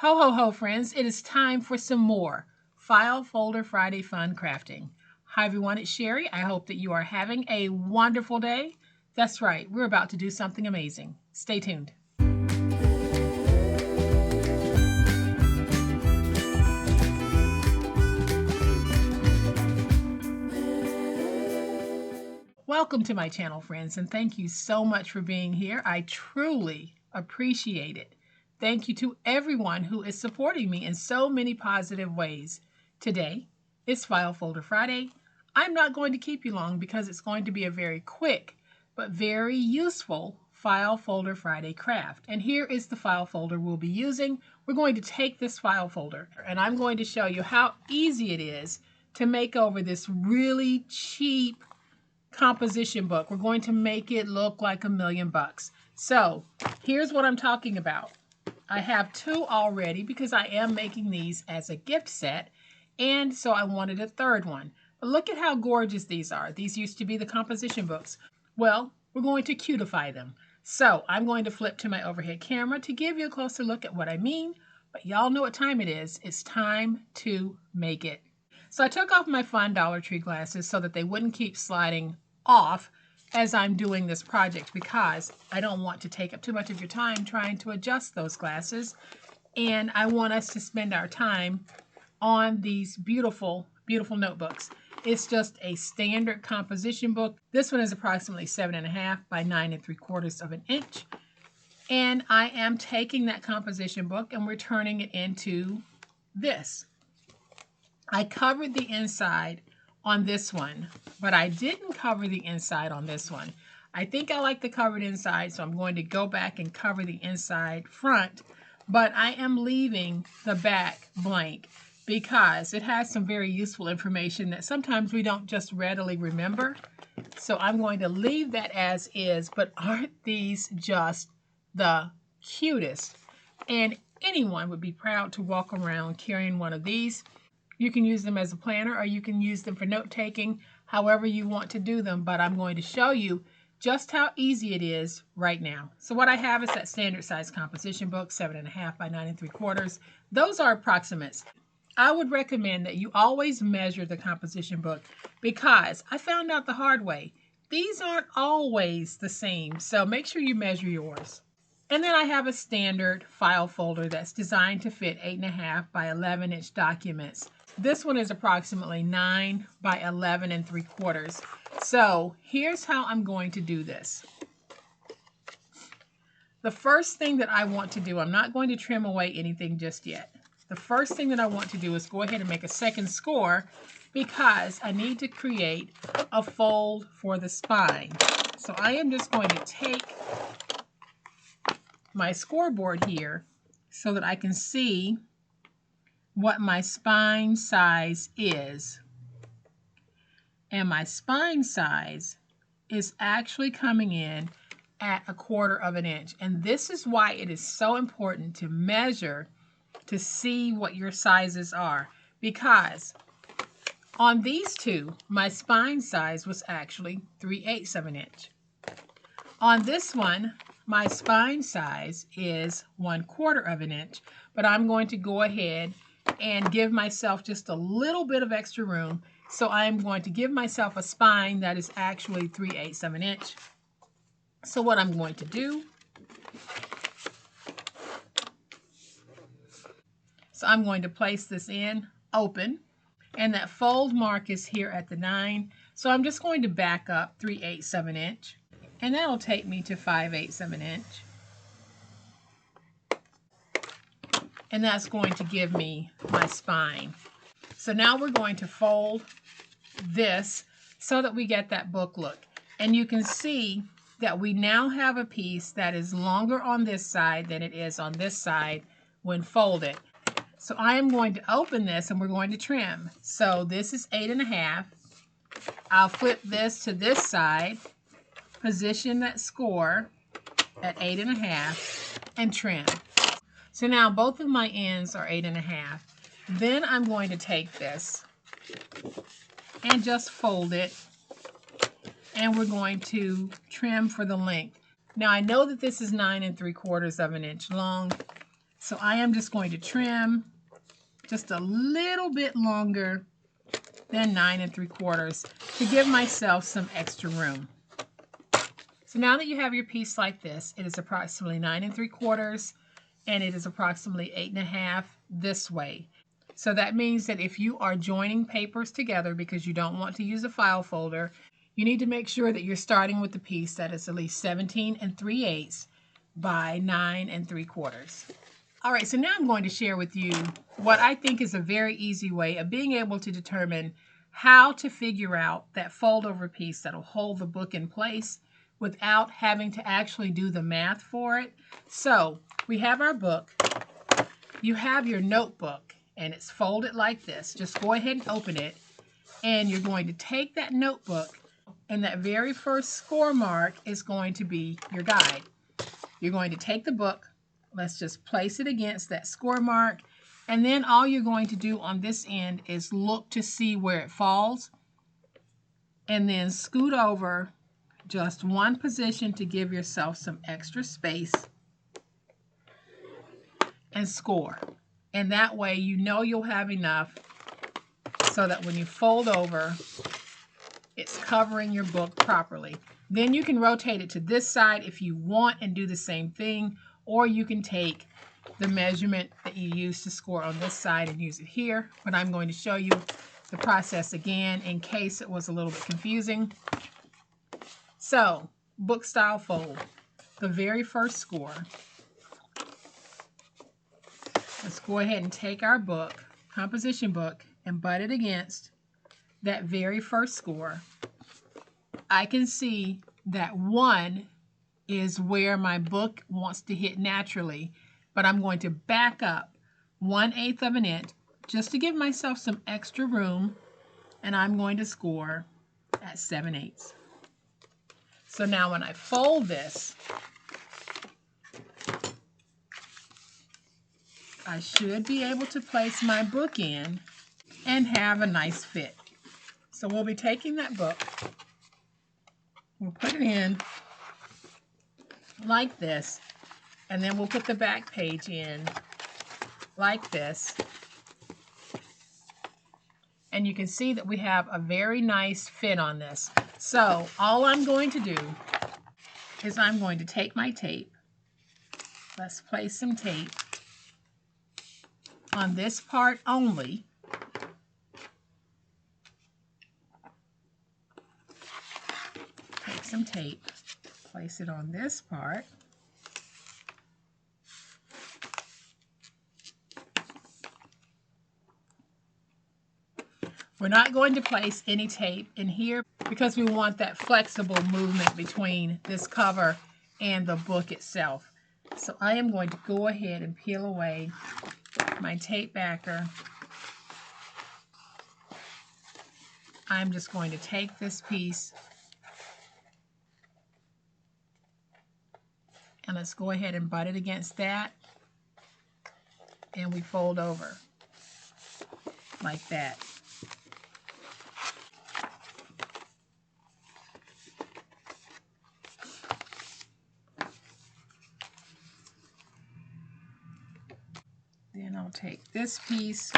Ho, ho, ho, friends. It is time for some more File Folder Friday fun crafting. Hi, everyone. It's Sherry. I hope that you are having a wonderful day. That's right. We're about to do something amazing. Stay tuned. Welcome to my channel, friends, and thank you so much for being here. I truly appreciate it. Thank you to everyone who is supporting me in so many positive ways. Today is File Folder Friday. I'm not going to keep you long because it's going to be a very quick but very useful File Folder Friday craft. And here is the file folder we'll be using. We're going to take this file folder and I'm going to show you how easy it is to make over this really cheap composition book. We're going to make it look like $1,000,000. So here's what I'm talking about. I have two already because I am making these as a gift set, and so I wanted a third one. But look at how gorgeous these are. These used to be the composition books. Well, we're going to cutify them. So I'm going to flip to my overhead camera to give you a closer look at what I mean, but y'all know what time it is. It's time to make it. So I took off my fun Dollar Tree glasses so that they wouldn't keep sliding off as I'm doing this project because I don't want to take up too much of your time trying to adjust those glasses, and I want us to spend our time on these beautiful, beautiful notebooks. It's just a standard composition book. This one is approximately 7.5 by 9 3/4 of an inch, and I am taking that composition book and we're turning it into this. I covered the inside on this one, but I didn't cover the inside on this one. I think I like the covered inside, so I'm going to go back and cover the inside front, but I am leaving the back blank because it has some very useful information that sometimes we don't just readily remember. So I'm going to leave that as is, but aren't these just the cutest? And anyone would be proud to walk around carrying one of these. You can use them as a planner or you can use them for note-taking, however you want to do them, but I'm going to show you just how easy it is right now. So what I have is that standard size composition book, 7.5 by 9 3/4. Those are approximates. I would recommend that you always measure the composition book because I found out the hard way. These aren't always the same, so make sure you measure yours. And then I have a standard file folder that's designed to fit 8.5 by 11-inch documents. This one is approximately 9 by 11 3/4. So here's how I'm going to do this. The first thing that I want to do, I'm not going to trim away anything just yet. The first thing that I want to do is go ahead and make a second score because I need to create a fold for the spine. So I am just going to take my scoreboard here so that I can see what my spine size is. And my spine size is actually coming in at 1/4 of an inch. And this is why it is so important to measure to see what your sizes are. Because on these two, my spine size was actually 3/8 of an inch. On this one, my spine size is 1/4 of an inch, but I'm going to go ahead and give myself just a little bit of extra room. So I'm going to give myself a spine that is actually 3/8 of an inch. So what I'm going to do, so I'm going to place this in open, and that fold mark is here at the 9. So I'm just going to back up 3/8 of an inch, and that'll take me to 5/8 of an inch. And that's going to give me my spine. So now we're going to fold this so that we get that book look. And you can see that we now have a piece that is longer on this side than it is on this side when folded. So I am going to open this and we're going to trim. So this is 8.5. I'll flip this to this side, position that score at 8.5 and trim. So now both of my ends are 8.5. Then I'm going to take this and just fold it, and we're going to trim for the length. Now I know that this is 9 3/4 of an inch long, So I am just going to trim just a little bit longer than 9 3/4 to give myself some extra room. So now that you have your piece like this, it is approximately 9 3/4 and it is approximately 8 1/2 this way. So that means that if you are joining papers together because you don't want to use a file folder, you need to make sure that you're starting with the piece that is at least 17 3/8 by 9 3/4. All right, so now I'm going to share with you what I think is a very easy way of being able to determine how to figure out that fold over piece that'll hold the book in place without having to actually do the math for it. So we have our book. You have your notebook and it's folded like this. Just go ahead and open it, and you're going to take that notebook, and that very first score mark is going to be your guide. You're going to take the book, let's just place it against that score mark, and then all you're going to do on this end is look to see where it falls, and then scoot over just one position to give yourself some extra space and score. And that way you know you'll have enough so that when you fold over, it's covering your book properly. Then you can rotate it to this side if you want and do the same thing, or you can take the measurement that you use to score on this side and use it here. But I'm going to show you the process again in case it was a little bit confusing. So, book style fold, the very first score. Let's go ahead and take our book, composition book, and butt it against that very first score. I can see that 1 is where my book wants to hit naturally, but I'm going to back up 1/8 of an inch just to give myself some extra room, and I'm going to score at 7/8. So now when I fold this, I should be able to place my book in and have a nice fit. So we'll be taking that book, we'll put it in like this, and then we'll put the back page in like this. And you can see that we have a very nice fit on this. So all I'm going to do is I'm going to take my tape. Let's place some tape on this part only. Take some tape, place it on this part. We're not going to place any tape in here because we want that flexible movement between this cover and the book itself. So I am going to go ahead and peel away my tape backer. I'm just going to take this piece and let's go ahead and butt it against that, and we fold over like that. Then I'll take this piece,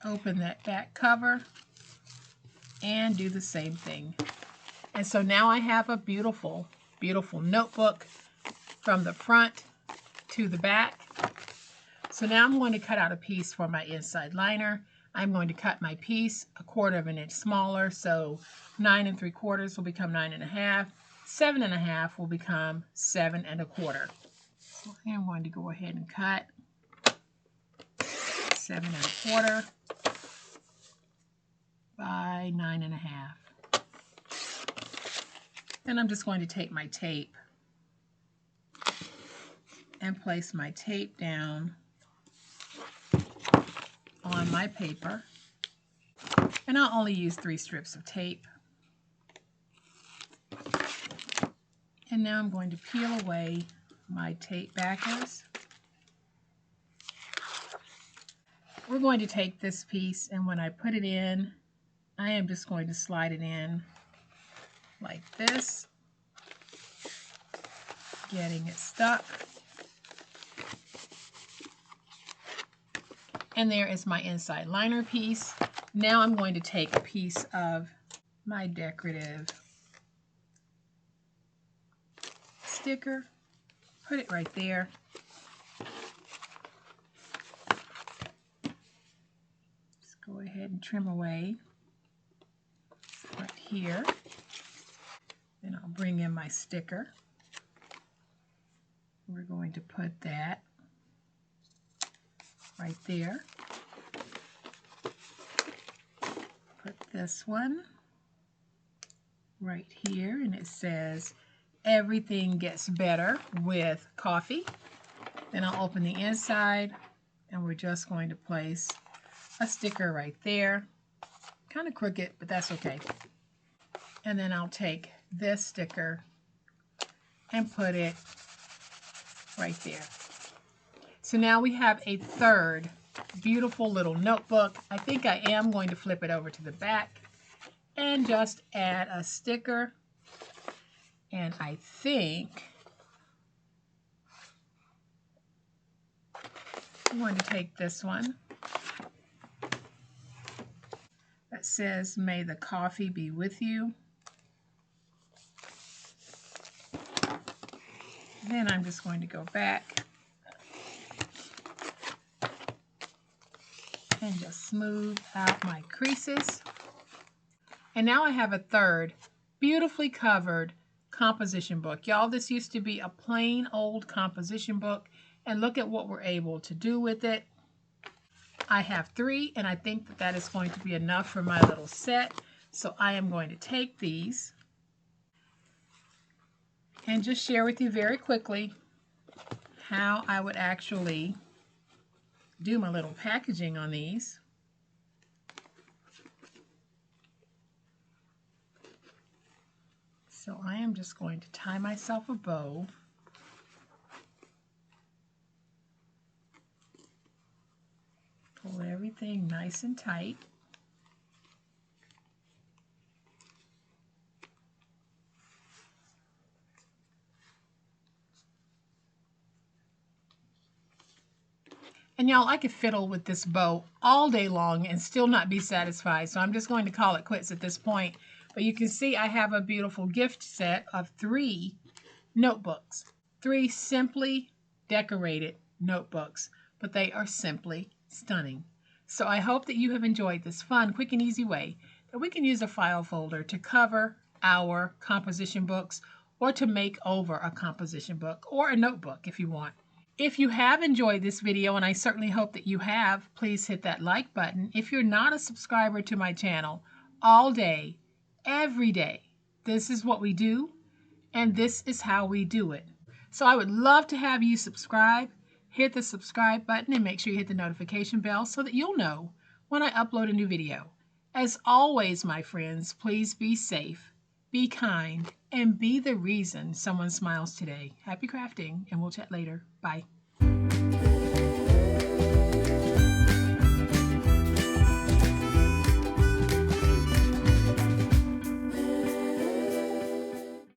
open that back cover, and do the same thing. And so now I have a beautiful, beautiful notebook from the front to the back. So now I'm going to cut out a piece for my inside liner. I'm going to cut my piece 1/4 of an inch smaller, so 9 3/4 will become 9 1/2. 7 1/2 will become 7 1/4. So I'm going to go ahead and cut 7 1/4 by 9 1/2. Then I'm just going to take my tape and place my tape down on my paper. And I'll only use 3 strips of tape. And now I'm going to peel away my tape backers. We're going to take this piece, and when I put it in, I am just going to slide it in like this, getting it stuck. And there is my inside liner piece. Now I'm going to take a piece of my decorative sticker, put it right there. Just go ahead and trim away right here. Then I'll bring in my sticker. We're going to put that right there. Put this one right here, and it says, "Everything gets better with coffee." Then I'll open the inside, and we're just going to place a sticker right there. Kind of crooked, but that's okay. And then I'll take this sticker and put it right there. So now we have a third beautiful little notebook. I think I am going to flip it over to the back and just add a sticker. And I think I'm going to take this one that says, "May the coffee be with you." Then I'm just going to go back and just smooth out my creases. And now I have a third beautifully covered composition book. Y'all, this used to be a plain old composition book, and look at what we're able to do with it. I have 3, and I think that that is going to be enough for my little set. So I am going to take these and just share with you very quickly how I would actually do my little packaging on these. So I am just going to tie myself a bow. Pull everything nice and tight. And y'all, I could fiddle with this bow all day long and still not be satisfied. So I'm just going to call it quits at this point. But you can see I have a beautiful gift set of 3 notebooks. 3 simply decorated notebooks, but they are simply stunning. So I hope that you have enjoyed this fun, quick, and easy way that we can use a file folder to cover our composition books, or to make over a composition book, or a notebook if you want. If you have enjoyed this video, and I certainly hope that you have, please hit that like button. If you're not a subscriber to my channel, all day, every day, this is what we do, and this is how we do it. So I would love to have you subscribe. Hit the subscribe button and make sure you hit the notification bell so that you'll know when I upload a new video. As always, my friends, please be safe, be kind, and be the reason someone smiles today. Happy crafting, and we'll chat later. Bye.